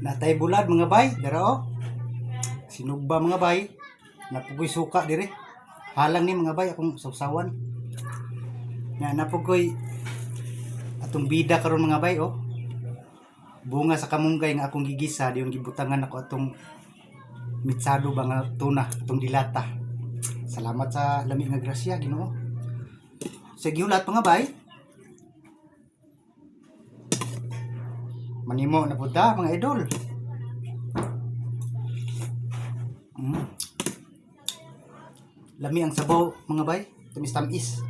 Natay bulad mga bay, dara o. Sinugba mga bay. Napugoy suka dire. Halang ni mga bay akong sawsawan. Nga napugoy atong bida karon mga bay o. Bunga sa kamunggay nga akong gigisa diyon gibutangan ako atong mitsado ba nga tuna, atong dilata. Salamat sa lami nga grasya Ginoo. Sige ulat mga bay. Manimo na puta mga idol. Lami ang sabaw mga bay, tamis-tamis.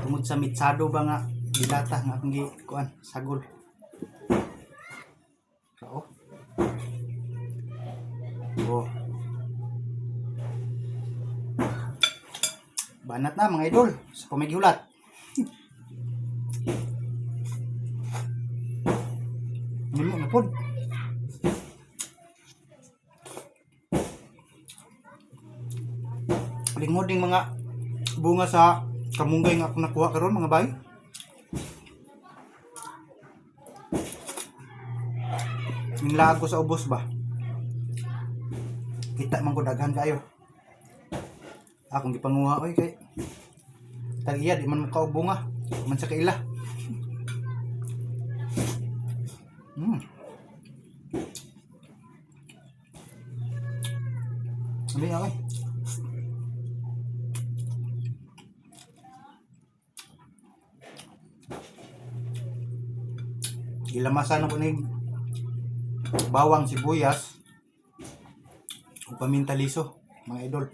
Tungod sa mitsado ba nga dilata nga akong gikuan sagol. Oo. Oh. Banat na mga idol sa pamighulat. Nimo na pod. Lingod ding mga bunga sa kamunggay nga akong nakuha karon mga bay. Ninglaag ko sa ubos ba. Kita man ko daghan kayo. Akong gipanguha oy kay tag-iya di man mo ka bunga man sa kaila. Sabi nga oy. Gilamasan ako ng bawang sibuyas o paminta liso mga idol.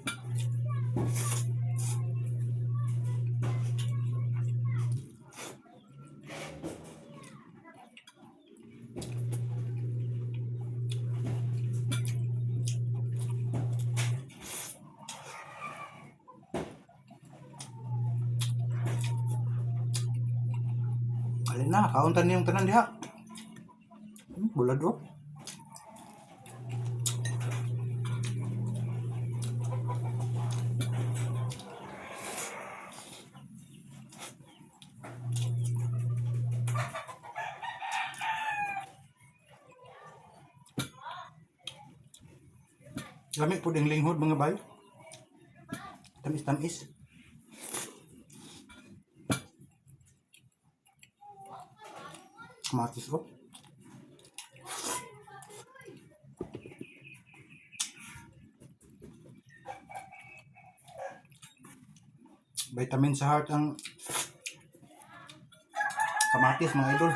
Alin na, kauntan niyo yung tanan diha. Bulad o. Lamig po ding linghod mga bay. Tamis-tamis. Kamatis ko. Vitamin sa heart ang kamatis mga idol.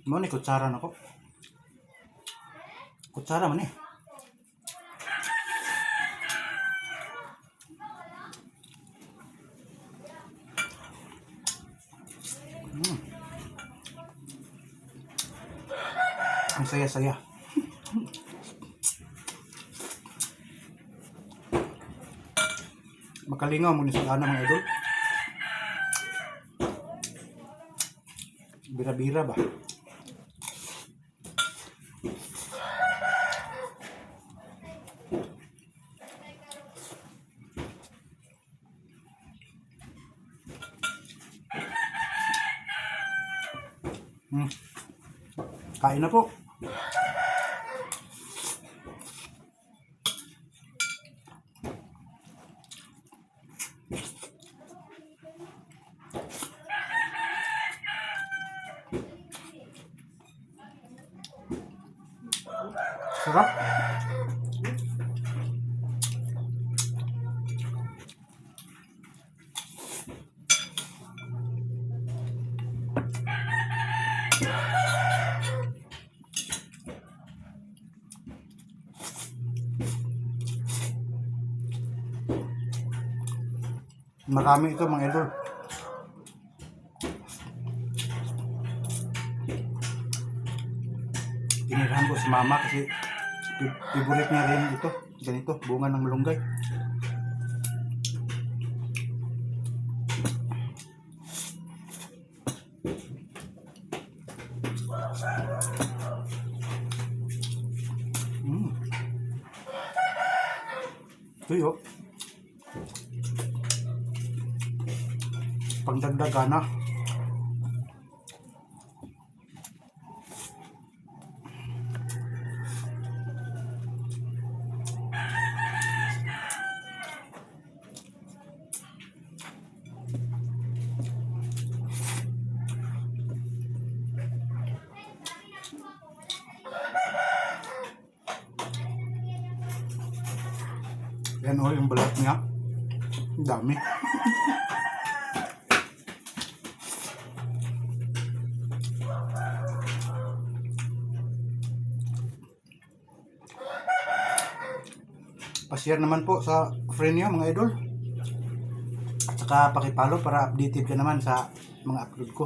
Mo ni kutsara nako. Kutsara man eh. Ang saya-saya. Makalingaw mo ni sa ana mga idol. Bira-bira ba? Kain na po. Sarap. Marami ito mga idol. Tinirahan ko si mama kasi favorite niya rin ito. Ganito, bunga ng malunggay. Tuyo. pangdagdagan na. Yan o, yung balat niya. Ang dami. Pa-share naman po sa friend niyo mga idol. At saka pakipalo para updated ka naman sa mga upload ko.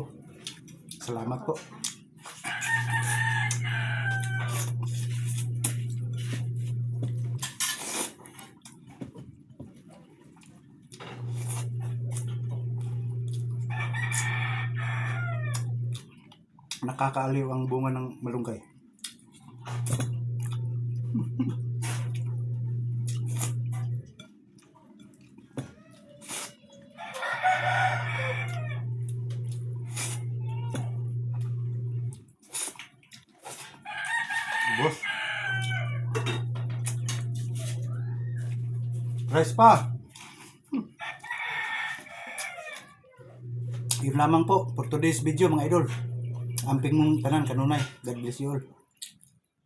Salamat po. Nakakaaliw ang bunga ng malunggay. Boss. Rice pa. Yun lamang po for today's video mga idol. Amping mong tanan kanunay. God bless you all.